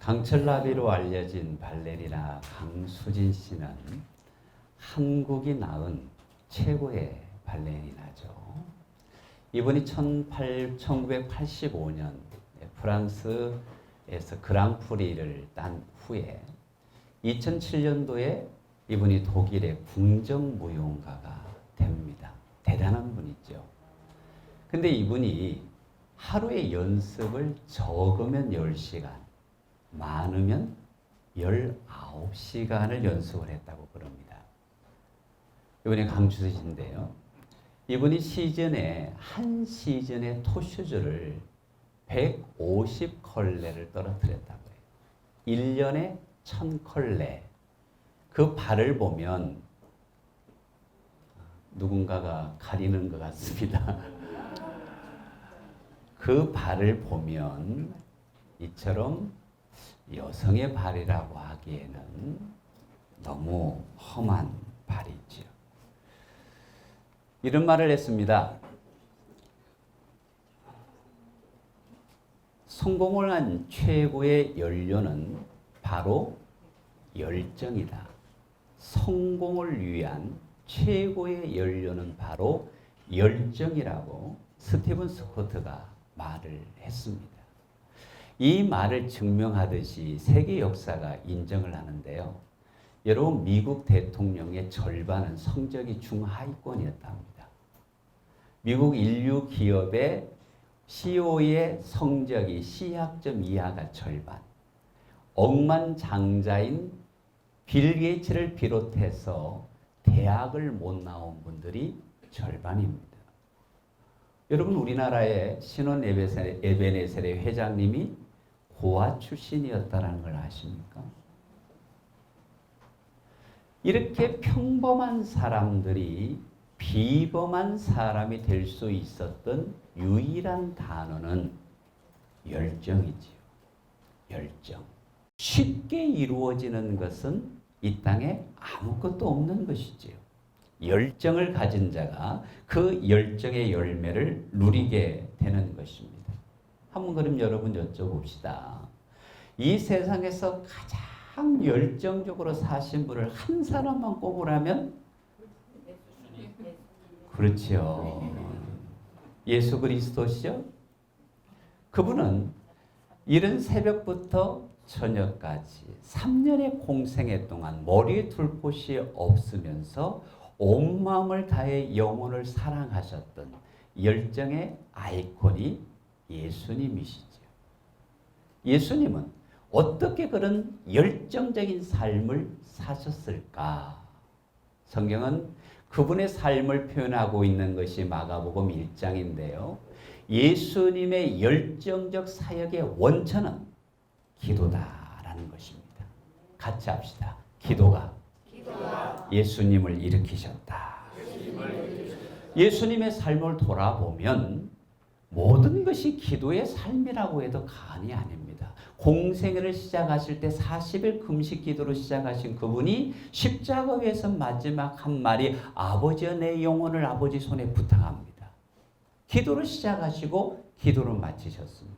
강철나비로 알려진 발레리나 강수진 씨는 한국이 낳은 최고의 발레리나죠. 이분이 1985년 프랑스에서 그랑프리를 딴 후에 2007년도에 이분이 독일의 궁정무용가가 됩니다. 대단한 분이죠. 근데 이분이 하루에 연습을 적으면 10시간, 많으면 19시간을 연습을 했다고 그럽니다. 이분이 강추세신데요. 이분이 한 시즌에 토슈즈를 150컬레를 떨어뜨렸다고 해요. 1년에 1000컬레. 그 발을 보면 누군가가 가리는 것 같습니다. 그 발을 보면 이처럼 여성의 발이라고 하기에는 너무 험한 발이지요. 이런 말을 했습니다. 성공을 한 최고의 연료는 바로 열정이다. 성공을 위한 최고의 연료는 바로 열정이라고 스티븐 스코트가 말을 했습니다. 이 말을 증명하듯이 세계 역사가 인정을 하는데요. 여러분, 미국 대통령의 절반은 성적이 중하위권이었답니다. 미국 인류 기업의 CEO의 성적이 C학점 이하가 절반. 억만장자인 빌 게이츠를 비롯해서 대학을 못 나온 분들이 절반입니다. 여러분, 우리나라의 신원 에베네셀의 회장님이 고아 출신이었다는 걸 아십니까? 이렇게 평범한 사람들이 비범한 사람이 될 수 있었던 유일한 단어는 열정이지요. 열정. 쉽게 이루어지는 것은 이 땅에 아무것도 없는 것이지요. 열정을 가진 자가 그 열정의 열매를 누리게 되는 것입니다. 한번 그럼 여러분 여쭤봅시다. 이 세상에서 가장 열정적으로 사신 분을 한 사람만 꼽으라면? 그렇죠. 예수 그리스도시죠. 그분은 이른 새벽부터 저녁까지 3년의 공생애 동안 머리에 둘 곳이 없으면서 온 마음을 다해 영혼을 사랑하셨던 열정의 아이콘이 예수님이시죠. 예수님은 어떻게 그런 열정적인 삶을 사셨을까? 성경은 그분의 삶을 표현하고 있는 것이 마가복음 1장인데요. 예수님의 열정적 사역의 원천은 기도다라는 것입니다. 같이 합시다. 기도가 예수님을 일으키셨다. 예수님의 삶을 돌아보면 모든 것이 기도의 삶이라고 해도 과언이 아닙니다. 공생애를 시작하실 때 40일 금식 기도로 시작하신 그분이 십자가 위에서 마지막 한 말이 아버지여 내 영혼을 아버지 손에 부탁합니다. 기도로 시작하시고 기도로 마치셨습니다.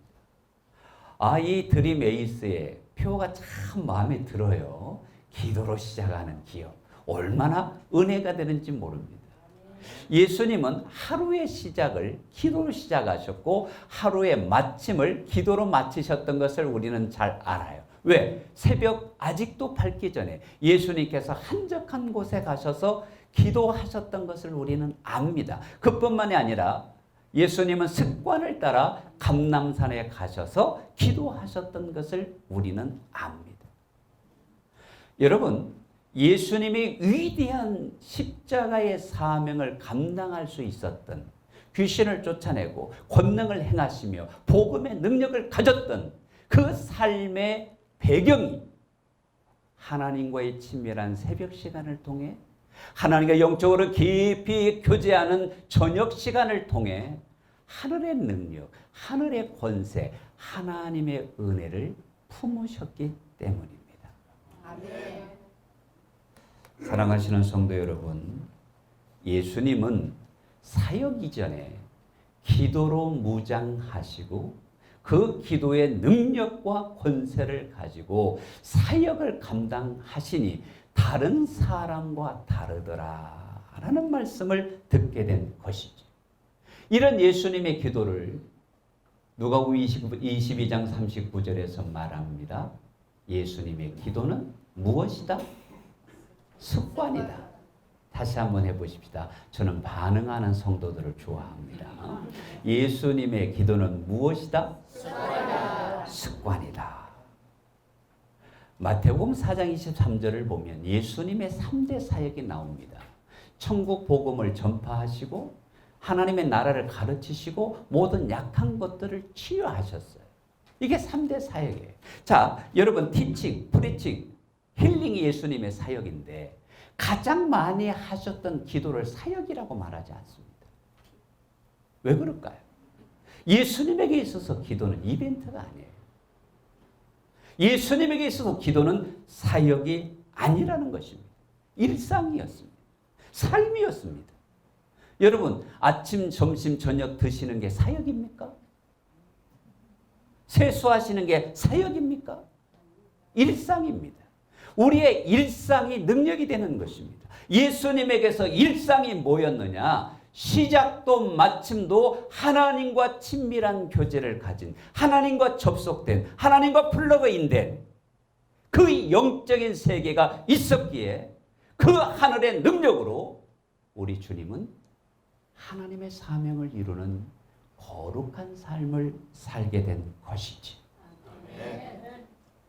이 드림 에이스의 표가 참 마음에 들어요. 기도로 시작하는 기업. 얼마나 은혜가 되는지 모릅니다. 예수님은 하루의 시작을 기도로 시작하셨고 하루의 마침을 기도로 마치셨던 것을 우리는 잘 알아요. 왜? 새벽 아직도 밝기 전에 예수님께서 한적한 곳에 가셔서 기도하셨던 것을 우리는 압니다. 그뿐만이 아니라 예수님은 습관을 따라 감람산에 가셔서 기도하셨던 것을 우리는 압니다. 여러분, 예수님이 위대한 십자가의 사명을 감당할 수 있었던, 귀신을 쫓아내고 권능을 행하시며 복음의 능력을 가졌던 그 삶의 배경이 하나님과의 친밀한 새벽 시간을 통해 하나님과 영적으로 깊이 교제하는 저녁 시간을 통해 하늘의 능력, 하늘의 권세, 하나님의 은혜를 품으셨기 때문입니다. 아멘. 사랑하시는 성도 여러분, 예수님은 사역 이전에 기도로 무장하시고 그 기도의 능력과 권세를 가지고 사역을 감당하시니 다른 사람과 다르더라 라는 말씀을 듣게 된 것이죠. 이런 예수님의 기도를 누가복음 22장 39절에서 말합니다. 예수님의 기도는 무엇이다? 습관이다. 다시 한번 해보십시다. 저는 반응하는 성도들을 좋아합니다. 예수님의 기도는 무엇이다? 습관이다. 마태복음 4장 23절을 보면 예수님의 3대 사역이 나옵니다. 천국 복음을 전파하시고 하나님의 나라를 가르치시고 모든 약한 것들을 치유하셨어요. 이게 3대 사역이에요. 자, 여러분 티칭, 프리칭, 힐링이 예수님의 사역인데 가장 많이 하셨던 기도를 사역이라고 말하지 않습니다. 왜 그럴까요? 예수님에게 있어서 기도는 이벤트가 아니에요. 예수님에게 있어서 기도는 사역이 아니라는 것입니다. 일상이었습니다. 삶이었습니다. 여러분 아침, 점심, 저녁 드시는 게 사역입니까? 세수하시는 게 사역입니까? 일상입니다. 우리의 일상이 능력이 되는 것입니다. 예수님에게서 일상이 뭐였느냐? 시작도 마침도 하나님과 친밀한 교제를 가진, 하나님과 접속된, 하나님과 플러그인된 그 영적인 세계가 있었기에 그 하늘의 능력으로 우리 주님은 하나님의 사명을 이루는 거룩한 삶을 살게 된 것이지.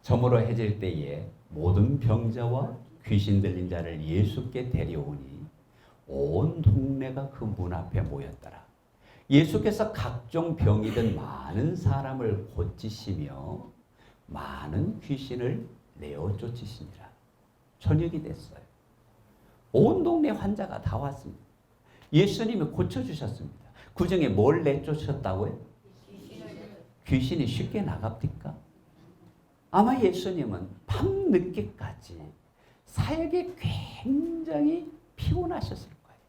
저물어 해질 때에 모든 병자와 귀신 들린 자를 예수께 데려오니 온 동네가 그 문 앞에 모였더라. 예수께서 각종 병이든 많은 사람을 고치시며 많은 귀신을 내어 쫓으시니라. 저녁이 됐어요. 온 동네 환자가 다 왔습니다. 예수님이 고쳐주셨습니다. 그 중에 뭘 내쫓으셨다고요? 귀신이 쉽게 나갑니까? 아마 예수님은 밤늦게까지 사역에 굉장히 피곤하셨을 거예요.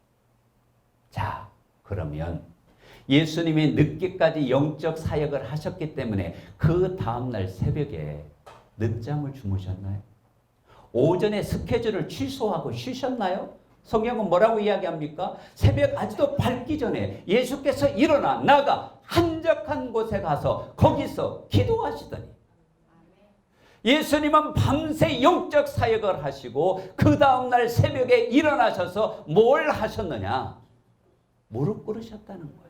자, 그러면 예수님이 늦게까지 영적 사역을 하셨기 때문에 그 다음날 새벽에 늦잠을 주무셨나요? 오전에 스케줄을 취소하고 쉬셨나요? 성경은 뭐라고 이야기합니까? 새벽 아직도 밝기 전에 예수께서 일어나 나가 한적한 곳에 가서 거기서 기도하시더니 예수님은 밤새 영적 사역을 하시고 그 다음날 새벽에 일어나셔서 뭘 하셨느냐? 무릎 꿇으셨다는 거예요.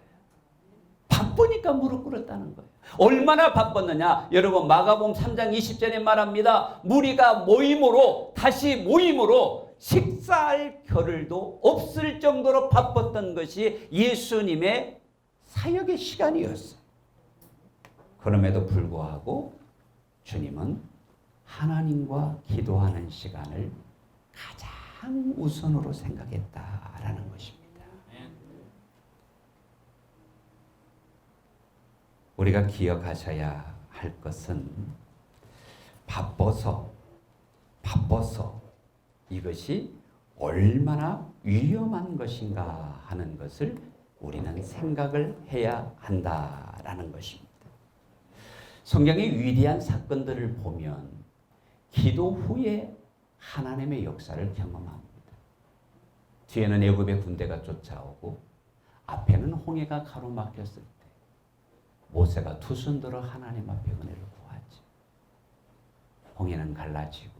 바쁘니까 무릎 꿇었다는 거예요. 얼마나 바빴느냐? 여러분 마가복음 3장 20절에 말합니다. 무리가 모임으로 다시 모임으로 식사할 겨를도 없을 정도로 바빴던 것이 예수님의 사역의 시간이었어요. 그럼에도 불구하고 주님은 하나님과 기도하는 시간을 가장 우선으로 생각했다라는 것입니다. 우리가 기억하셔야 할 것은 바빠서 이것이 얼마나 위험한 것인가 하는 것을 우리는 생각을 해야 한다라는 것입니다. 성경의 위대한 사건들을 보면 기도 후에 하나님의 역사를 경험합니다. 뒤에는 애굽의 군대가 쫓아오고 앞에는 홍해가 가로막혔을 때 모세가 두 손 들어 하나님 앞에 은혜를 구하지. 홍해는 갈라지고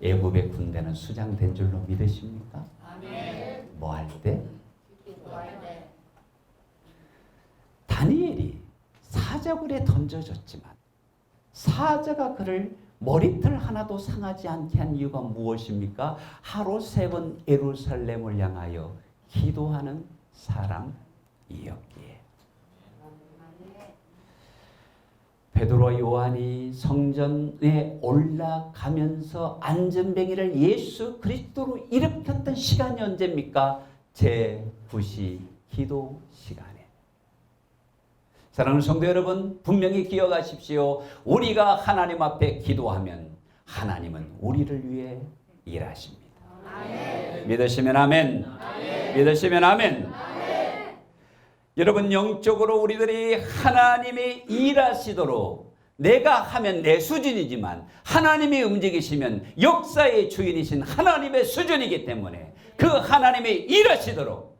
애굽의 군대는 수장된 줄로 믿으십니까? 아멘. 뭐 할 때? 기도할 때. 다니엘이 사자굴에 던져졌지만 사자가 그를 머리털 하나도 상하지 않게 한 이유가 무엇입니까? 하루 3번 예루살렘을 향하여 기도하는 사람이었기에. 베드로와 요한이 성전에 올라가면서 안전뱅이를 예수 그리스도로 일으켰던 시간이 언제입니까? 제9시 기도 시간에. 사랑하는 성도 여러분, 분명히 기억하십시오. 우리가 하나님 앞에 기도하면 하나님은 우리를 위해 일하십니다. 아멘. 믿으시면 아멘. 아멘. 믿으시면 아멘. 아멘. 여러분, 영적으로 우리들이 하나님이 일하시도록, 내가 하면 내 수준이지만 하나님이 움직이시면 역사의 주인이신 하나님의 수준이기 때문에 그 하나님이 일하시도록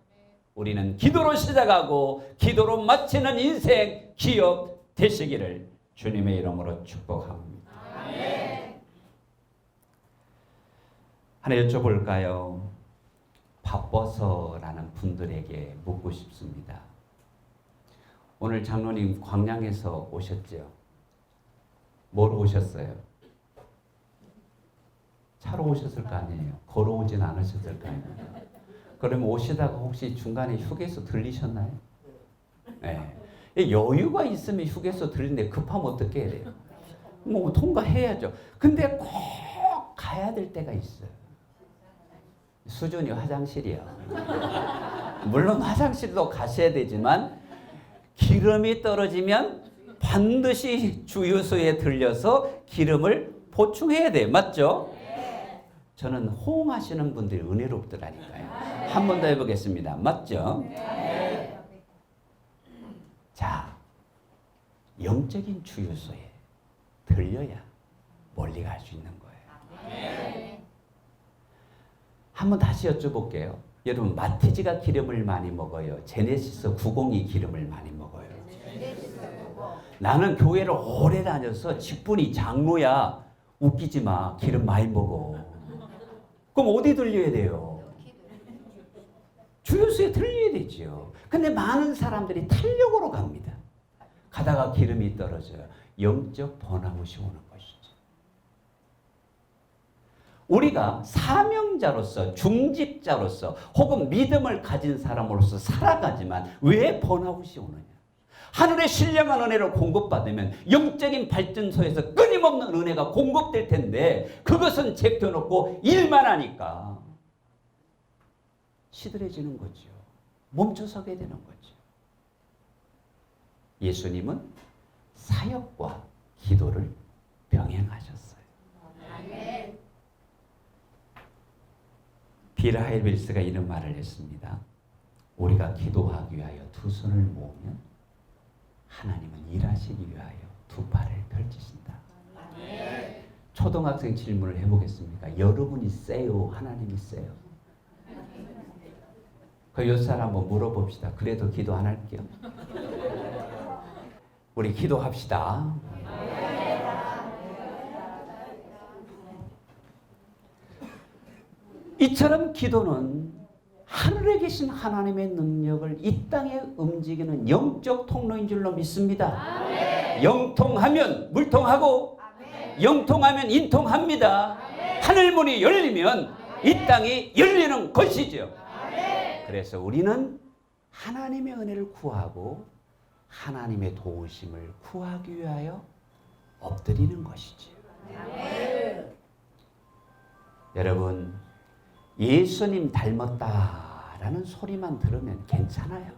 우리는 기도로 시작하고 기도로 마치는 인생 기업 되시기를 주님의 이름으로 축복합니다. 하나 여쭤볼까요? 바빠서라는 분들에게 묻고 싶습니다. 오늘 장로님 광양에서 오셨죠? 뭐로 오셨어요? 차로 오셨을 거 아니에요? 걸어오진 않으셨을 거 아니에요? 그러면 오시다가 혹시 중간에 휴게소 들리셨나요? 네. 여유가 있으면 휴게소 들리는데 급하면 어떻게 해야 돼요? 뭐 통과해야죠. 근데 꼭 가야 될 때가 있어요. 수준이 화장실이야. 물론 화장실도 가셔야 되지만 기름이 떨어지면 반드시 주유소에 들려서 기름을 보충해야 돼요. 맞죠? 저는 호응하시는 분들이 은혜롭더라니까요. 한 번 더 해보겠습니다. 맞죠? 자, 영적인 주유소에 들려야 멀리 갈 수 있는 거예요. 한번 다시 여쭤볼게요. 여러분, 마티즈가 기름을 많이 먹어요? 제네시스 90이 기름을 많이 먹어요? 나는 교회를 오래 다녀서 직분이 장로야. 웃기지 마. 기름 많이 먹어. 그럼 어디 들려야 돼요? 주유소에 들려야 되죠. 근데 많은 사람들이 탄력으로 갑니다. 가다가 기름이 떨어져요. 영적 번아웃이 오는 것이죠. 우리가 사명자로서, 중직자로서 혹은 믿음을 가진 사람으로서 살아가지만 왜 번아웃이 오느냐? 하늘의 신령한 은혜를 공급받으면 영적인 발전소에서 끊임없는 은혜가 공급될 텐데 그것은 제껴놓고 일만 하니까 시들해지는 거죠. 멈춰서게 되는 거죠. 예수님은 사역과 기도를 병행하셨어요. 빌 하이빌스가 이런 말을 했습니다. 우리가 기도하기 위하여 두 손을 모으면 하나님은 일하시기 위하여 두 팔을 펼치신다. 초등학생 질문을 해보겠습니까? 여러분이 세요? 하나님이 세요? 그 옆 사람 한번 물어봅시다. 그래도 기도 안 할게요. 우리 기도합시다. 이처럼 기도는 하늘에 계신 하나님의 능력을 이 땅에 움직이는 영적 통로인 줄로 믿습니다. 아멘. 영통하면 물통하고 아멘. 영통하면 인통합니다. 아멘. 하늘문이 열리면 아멘. 이 땅이 열리는 것이죠. 아멘. 그래서 우리는 하나님의 은혜를 구하고 하나님의 도우심을 구하기 위하여 엎드리는 것이죠. 아멘. 여러분, 예수님 닮았다라는 소리만 들으면 괜찮아요.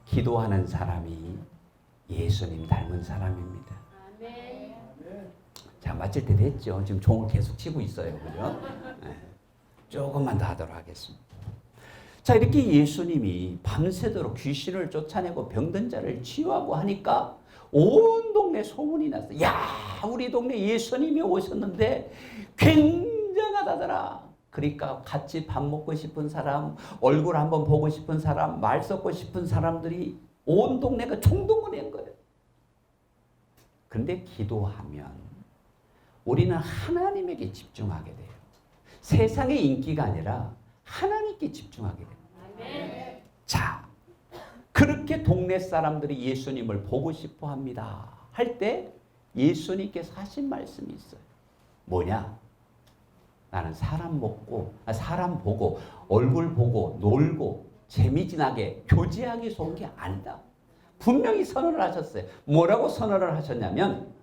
기도하는 사람이 예수님 닮은 사람입니다. 자, 마칠 때 됐죠. 지금 종을 계속 치고 있어요. 그죠? 네. 조금만 더 하도록 하겠습니다. 자, 이렇게 예수님이 밤새도록 귀신을 쫓아내고 병든 자를 치유하고 하니까 온 동네 소문이 났어요. 야, 우리 동네 예수님이 오셨는데 굉장하다더라. 그러니까 같이 밥 먹고 싶은 사람, 얼굴 한번 보고 싶은 사람, 말 섞고 싶은 사람들이 온 동네가 총동원한 거예요. 그런데 기도하면 우리는 하나님에게 집중하게 돼요. 세상의 인기가 아니라 하나님께 집중하게 돼요. 아멘. 자, 그렇게 동네 사람들이 예수님을 보고 싶어 합니다. 할 때 예수님께서 하신 말씀이 있어요. 뭐냐? 나는 사람 보고 얼굴 보고 놀고 재미지나게 교제하기 좋은 게 아니다. 분명히 선언을 하셨어요. 뭐라고 선언을 하셨냐면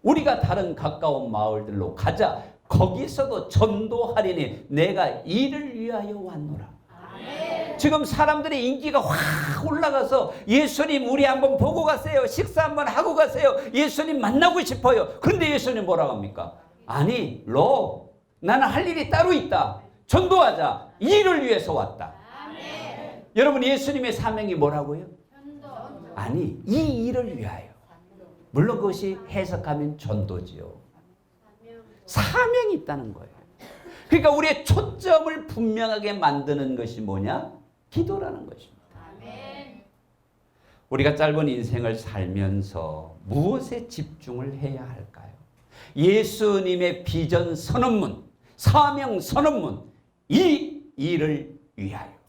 우리가 다른 가까운 마을들로 가자. 거기서도 전도하리니 내가 이를 위하여 왔노라. 아멘. 지금 사람들의 인기가 확 올라가서 예수님 우리 한번 보고 가세요. 식사 한번 하고 가세요. 예수님 만나고 싶어요. 그런데 예수님 뭐라고 합니까? 아니, 나는 할 일이 따로 있다. 전도하자. 이를 위해서 왔다. 아멘. 여러분 예수님의 사명이 뭐라고요? 아니 이 일을 위하여. 물론 그것이 해석하면 전도지요. 사명이 있다는 거예요. 그러니까 우리의 초점을 분명하게 만드는 것이 뭐냐? 기도라는 것입니다. 우리가 짧은 인생을 살면서 무엇에 집중을 해야 할까요? 예수님의 비전 선언문, 사명 선언문, 이 일을 위하여.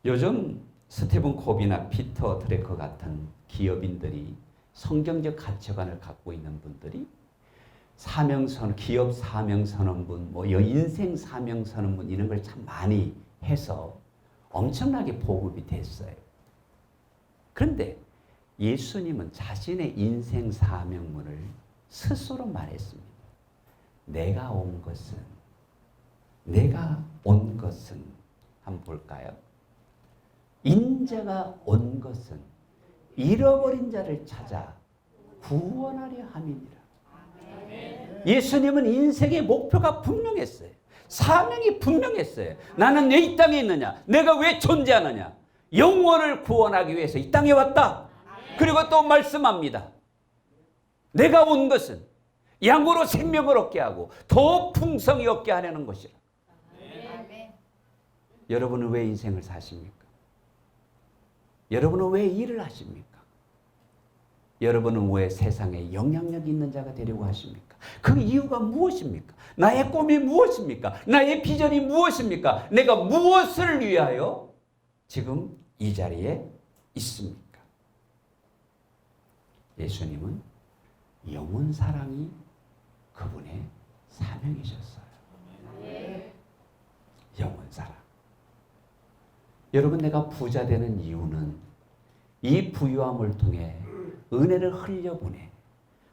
요즘 스티븐 코비나 피터 드래커 같은 기업인들이 성경적 가치관을 갖고 있는 분들이 사명선, 기업 사명선언문, 뭐 인생 사명선언문 이런 걸 참 많이 해서 엄청나게 보급이 됐어요. 그런데 예수님은 자신의 인생 사명문을 스스로 말했습니다. 내가 온 것은 한번 볼까요? 인자가 온 것은 잃어버린 자를 찾아 구원하려 함이니라. 예수님은 인생의 목표가 분명했어요. 사명이 분명했어요. 나는 왜 이 땅에 있느냐? 내가 왜 존재하느냐? 영혼을 구원하기 위해서 이 땅에 왔다. 그리고 또 말씀합니다. 내가 온 것은 양으로 생명을 얻게 하고 더 풍성히 얻게 하려는 것이라. 여러분은 왜 인생을 사십니까? 여러분은 왜 일을 하십니까? 여러분은 왜 세상에 영향력 있는 자가 되려고 하십니까? 그 이유가 무엇입니까? 나의 꿈이 무엇입니까? 나의 비전이 무엇입니까? 내가 무엇을 위하여 지금 이 자리에 있습니까? 예수님은 영혼 사랑이 그분의 사명이셨어요. 영혼 사랑. 여러분, 내가 부자 되는 이유는 이 부유함을 통해 은혜를 흘려보내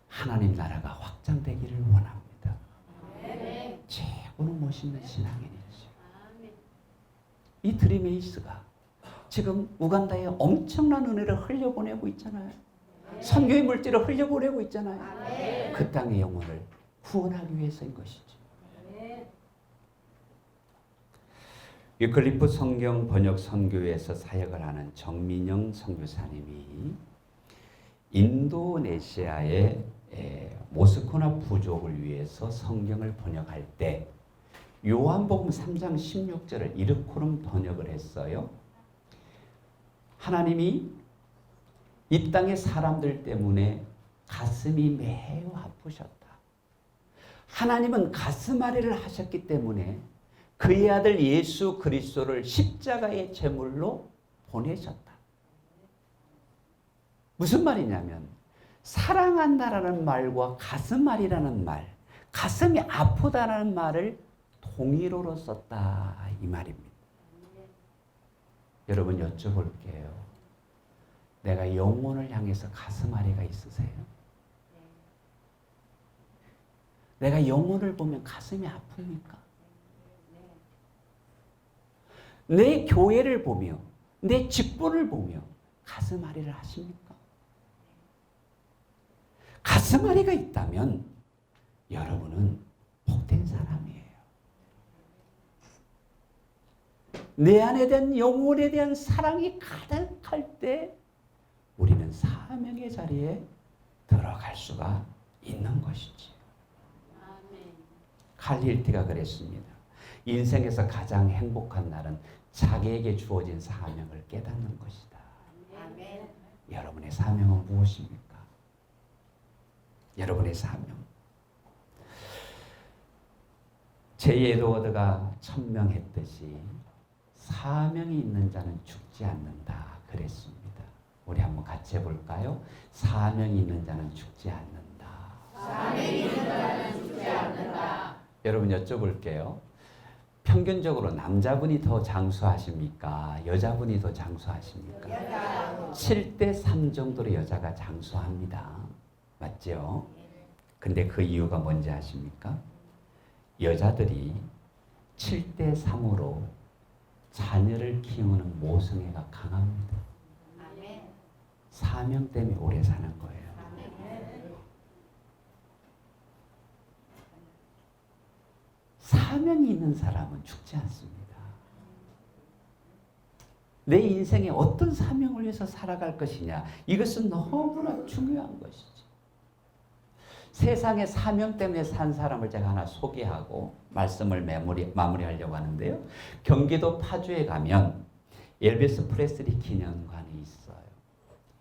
하나님 나라가 확장되기를 원합니다. 최고로 멋있는 신앙인이죠. 이 드림에이스가 지금 우간다에 엄청난 은혜를 흘려보내고 있잖아요. 선교의 물질을 흘려보내고 있잖아요. 그 땅의 영혼을 구원하기 위해서인 것이죠. 유클리프 성경 번역 선교회에서 사역을 하는 정민영 선교사님이 인도네시아의 모스코나 부족을 위해서 성경을 번역할 때 요한복음 3장 16절을 이르코름 번역을 했어요. 하나님이 이 땅의 사람들 때문에 가슴이 매우 아프셨다. 하나님은 가슴앓이를 하셨기 때문에 그의 아들 예수 그리스도를 십자가의 제물로 보내셨다. 무슨 말이냐면 사랑한다라는 말과 가슴앓이라는 말, 가슴이 아프다라는 말을 동일어로 썼다 이 말입니다. 여러분 여쭤볼게요. 내가 영혼을 향해서 가슴앓이가 있으세요? 내가 영혼을 보면 가슴이 아픕니까? 내 교회를 보며 내 직분을 보며 가슴앓이를 하십니까? 가슴앓이가 있다면 여러분은 복된 사람이에요. 내 안에 대한 영혼에 대한 사랑이 가득할 때 우리는 사명의 자리에 들어갈 수가 있는 것이지. 칼 힐티가 그랬습니다. 인생에서 가장 행복한 날은 자기에게 주어진 사명을 깨닫는 것이다. 아멘. 여러분의 사명은 무엇입니까? 여러분의 사명. 제 에드워드가 천명했듯이 사명이 있는 자는 죽지 않는다 그랬습니다. 우리 한번 같이 해볼까요? 사명이 있는 자는 죽지 않는다. 사명이 있는 자는 죽지 않는다. 여러분 여쭤볼게요. 평균적으로 남자분이 더 장수하십니까? 여자분이 더 장수하십니까? 7대3 정도로 여자가 장수합니다. 맞죠? 근데 그 이유가 뭔지 아십니까? 여자들이 7대3으로 자녀를 키우는 모성애가 강합니다. 사명 때문에 오래 사는 거예요. 사명이 있는 사람은 죽지 않습니다. 내 인생에 어떤 사명을 위해서 살아갈 것이냐. 이것은 너무나 중요한 것이지. 세상의 사명 때문에 산 사람을 제가 하나 소개하고 말씀을 마무리하려고 하는데요. 경기도 파주에 가면 엘비스 프레슬리 기념관이 있어요.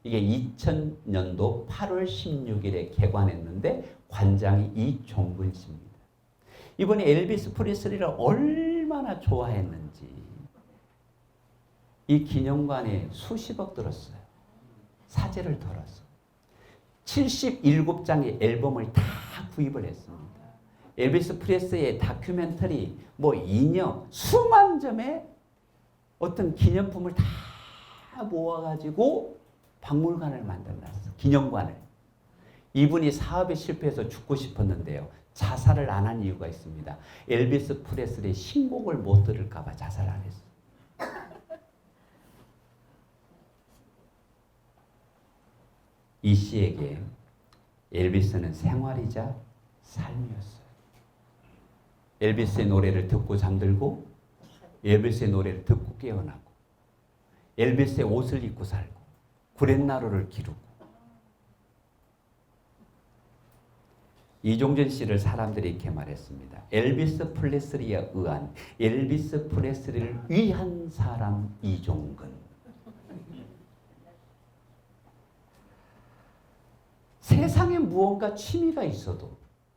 이게 2000년도 8월 16일에 개관했는데 관장이 이종근 씨입니다. 이분이 엘비스 프레슬리를 얼마나 좋아했는지 이 기념관에 수십억 들었어요. 사재를 덜었어요. 77장의 앨범을 다 구입을 했습니다. 엘비스 프레슬리의 다큐멘터리, 인형, 수만 점의 어떤 기념품을 다 모아가지고 박물관을 만들어놨어. 기념관을. 이분이 사업에 실패해서 죽고 싶었는데요. 자살을 안 한 이유가 있습니다. 엘비스 프레슬리의 신곡을 못 들을까 봐 자살 안 했어. 이 씨에게 엘비스는 생활이자 삶이었어요. 엘비스의 노래를 듣고 잠들고, 엘비스의 노래를 듣고 깨어나고, 엘비스의 옷을 입고 살고, 구렛나루를 기르고. 이종전 씨를 사람들이 이렇게 말했습니다. 엘비스 프레슬리에 의한, 엘비스 프레슬리를 위한 사람 이종근. 세상에 무언가 취미가 있어도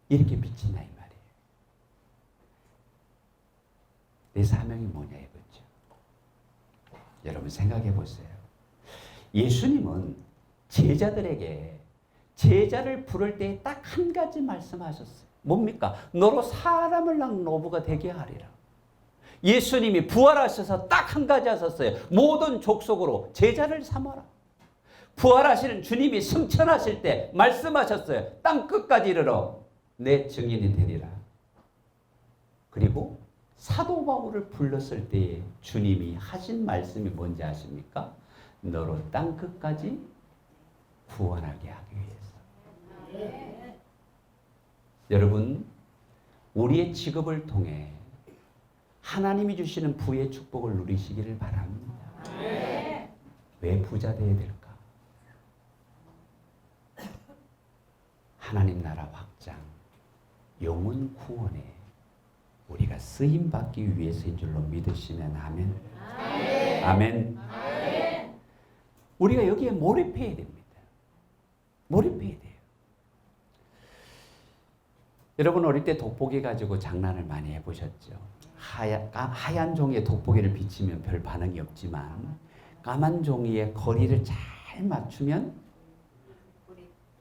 이렇게 비친다 이 말이에요. 내 사명이 뭐냐 이거죠. 여러분 생각해 보세요. 예수님은 제자들에게 제자를 부를 때 딱 한 가지 말씀하셨어요. 뭡니까? 너로 사람을 낳는 노부가 되게 하리라. 예수님이 부활하셔서 딱 한 가지 하셨어요. 모든 족속으로 제자를 삼아라. 부활하시는 주님이 승천하실 때 말씀하셨어요. 땅 끝까지 이르러 내 증인이 되리라. 그리고 사도 바울을 불렀을 때에 주님이 하신 말씀이 뭔지 아십니까? 너로 땅 끝까지 구원하게 하기 위해서. 여러분, 우리의 직업을 통해 하나님이 주시는 부의 축복을 누리시기를 바랍니다. 왜 부자 되어야 될까? 하나님 나라 확장, 영혼 구원에 우리가 쓰임 받기 위해서인 줄로 믿으시면 아멘. 아멘. 아멘. 우리가 여기에 몰입해야 됩니다. 몰입해야 돼요. 여러분 어릴 때 돋보기 가지고 장난을 많이 해보셨죠? 하얀 종이에 돋보기를 비치면 별 반응이 없지만 까만 종이에 거리를 잘 맞추면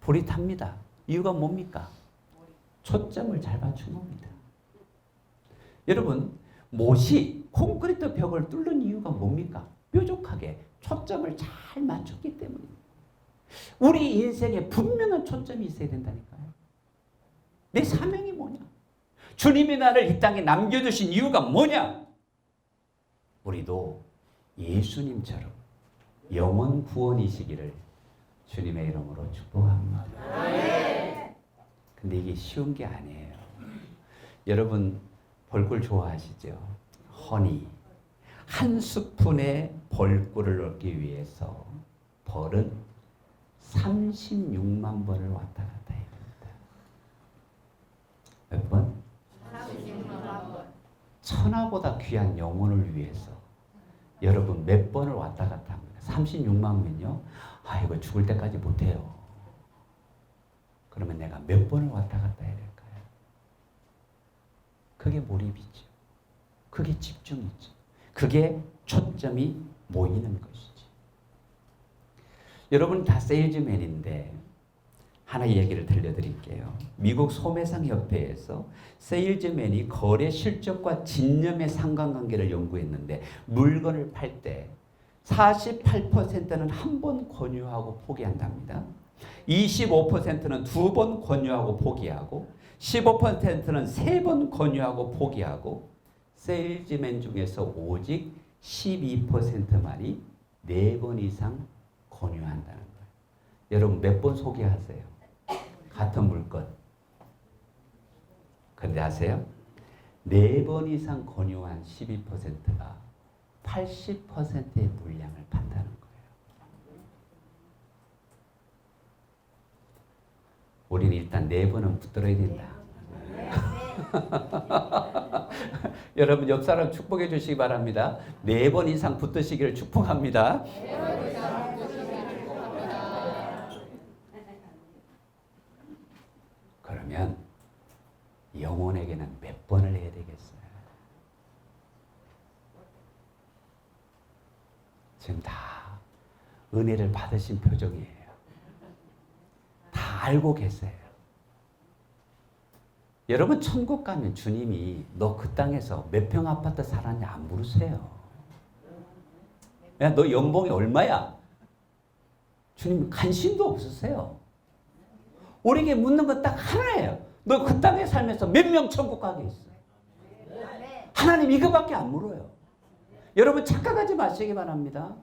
불이 탑니다. 이유가 뭡니까? 초점을 잘 맞춘 겁니다. 여러분, 못이 콘크리트 벽을 뚫는 이유가 뭡니까? 뾰족하게 초점을 잘 맞췄기 때문입니다. 우리 인생에 분명한 초점이 있어야 된다니까요. 내 사명이 뭐냐? 주님이 나를 이 땅에 남겨두신 이유가 뭐냐? 우리도 예수님처럼 영원 구원이시기를 주님의 이름으로 축복합니다. 근데 이게 쉬운 게 아니에요. 여러분 벌꿀 좋아하시죠? 허니. 한 스푼의 벌꿀을 얻기 위해서 벌은 36만 번을 왔다 갔다 해야 됩니다. 몇 번? 36만 번. 천하보다 귀한 영혼을 위해서 여러분 몇 번을 왔다 갔다 합니다. 36만 번은요. 이거 죽을 때까지 못해요. 그러면 내가 몇 번을 왔다 갔다 해야 될까요? 그게 몰입이죠. 그게 집중이죠. 그게 초점이 모이는 것이지. 여러분 다 세일즈맨인데 하나 얘기를 들려드릴게요. 미국 소매상협회에서 세일즈맨이 거래 실적과 진념의 상관관계를 연구했는데 물건을 팔 때 48%는 한 번 권유하고 포기한답니다. 25%는 두 번 권유하고 포기하고 15%는 세 번 권유하고 포기하고 세일즈맨 중에서 오직 12%만이 네 번 이상 권유한다는 거예요. 여러분 몇 번 소개하세요? 같은 물건. 근데 아세요? 네 번 이상 권유한 12%가 80%의 물량을 판다는 거예요. 우리는 일단 4번은 붙들어야 된다. 여러분 옆 사람 축복해 주시기 바랍니다. 4번 이상 붙드시기를 축복합니다. 그러면 영혼에게는 몇 번을 해야 되겠어요? 지금 다 은혜를 받으신 표정이에요. 다 알고 계세요. 여러분 천국 가면 주님이 너 그 땅에서 몇 평 아파트 살았냐 안 물으세요. 야, 너 연봉이 얼마야? 주님 관심도 없으세요. 우리에게 묻는 건 딱 하나예요. 너 그 땅에 살면서 몇 명 천국 가게 있어? 하나님 이거밖에 안 물어요. 여러분 착각하지 마시기 바랍니다.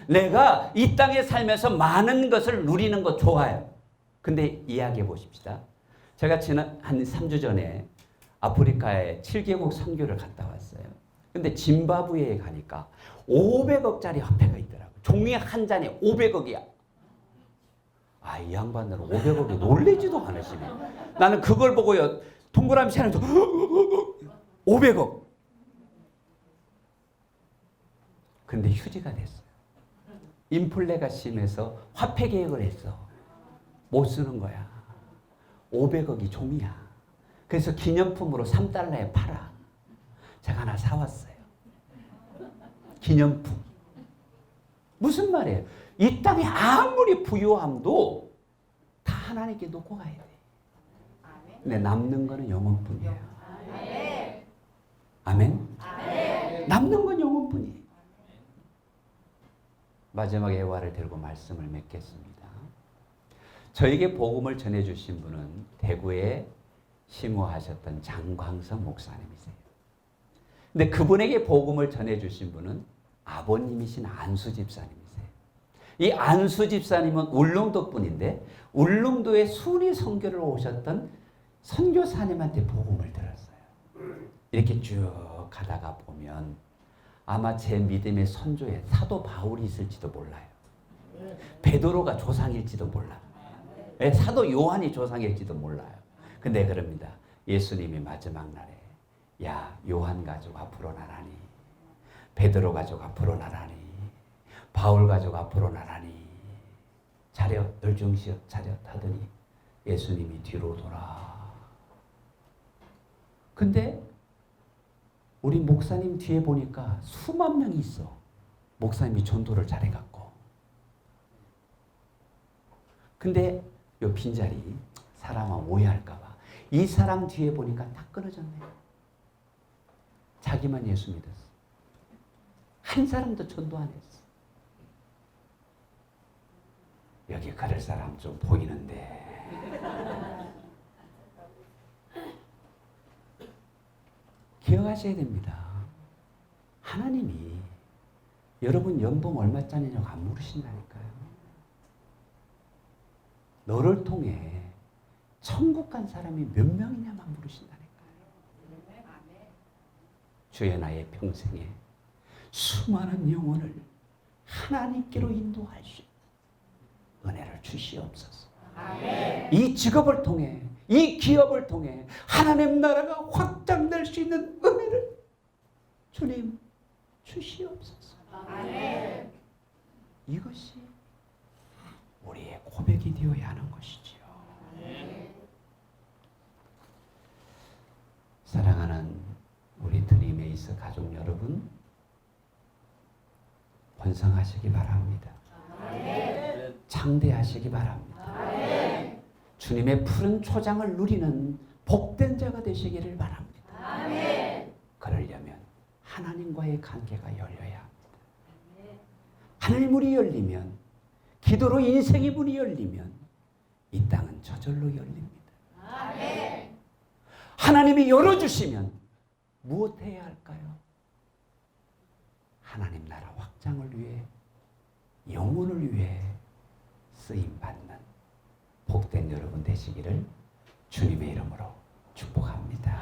내가 이 땅에 살면서 많은 것을 누리는 거 좋아요. 근데 이야기해 보십시다. 제가 지난 한 3주 전에 아프리카에 7개국 선교를 갔다 왔어요. 근데 짐바브웨에 가니까 500억짜리 화폐가 있더라고요. 종이 한 잔에 500억이야. 아, 이 양반들은 500억에 놀래지도 않으시네. 나는 그걸 보고요. 동그라미 세면서 500억. 근데 휴지가 됐어요. 인플레가 심해서 화폐 개혁을 했어. 못 쓰는 거야. 500억이 종이야. 그래서 기념품으로 3달러에 팔아. 제가 하나 사왔어요. 기념품. 무슨 말이에요? 이 땅에 아무리 부유함도 다 하나님께 놓고 가야 돼. 근데 남는 거는 영혼뿐이에요. 아멘? 남는 건 영혼뿐이에요. 마지막에 예화를 들고 말씀을 맺겠습니다. 저에게 복음을 전해주신 분은 대구에 심호하셨던 장광석 목사님이세요. 근데 그분에게 복음을 전해주신 분은 아버님이신 안수 집사님이세요. 이 안수 집사님은 울릉도 분인데 울릉도에 순위 선교를 오셨던 선교사님한테 복음을 들었어요. 이렇게 쭉 가다가 보면 아마 제 믿음의 선조에 사도 바울이 있을지도 몰라요. 베드로가 조상일지도 몰라요. 사도 요한이 조상일지도 몰라요. 근데 그럽니다. 예수님이 마지막 날에 야 요한 가족 앞으로 나라니 베드로 가족 앞으로 나라니 바울 가족 앞으로 나라니 차렷 널 중시어 차렷 하더니 예수님이 뒤로 돌아. 근데 우리 목사님 뒤에 보니까 수만 명이 있어. 목사님이 전도를 잘해갖고. 근데 요 빈자리 사람아 오해할까봐 이 사람 뒤에 보니까 다 끊어졌네요. 자기만 예수 믿었어. 한 사람도 전도 안 했어. 여기 그럴 사람 좀 보이는데. 기억하셔야 됩니다. 하나님이 여러분 연봉 얼마짜리냐고 안 물으신다니까요. 너를 통해 천국 간 사람이 몇 명이냐만 물으신다니까요. 주의 나의 평생에 수많은 영혼을 하나님께로 인도할 수 있는 은혜를 주시옵소서. 이 직업을 통해 이 기업을 통해 하나님 나라가 확장될 수 있는 은혜를 주님 주시옵소서. 아멘. 이것이 우리의 고백이 되어야 하는 것이지요. 아멘. 사랑하는 우리 드림에이스 가족 여러분, 번성하시기 바랍니다. 아멘. 창대하시기 바랍니다. 아멘. 주님의 푸른 초장을 누리는 복된 자가 되시기를 바랍니다. 아멘. 그러려면 하나님과의 관계가 열려야 합니다. 아멘. 하늘문이 열리면, 기도로 인생의 문이 열리면 이 땅은 저절로 열립니다. 아멘. 하나님이 열어주시면 무엇 해야 할까요? 하나님 나라 확장을 위해, 영혼을 위해 쓰임받는 복된 여러분 되시기를 주님의 이름으로 축복합니다.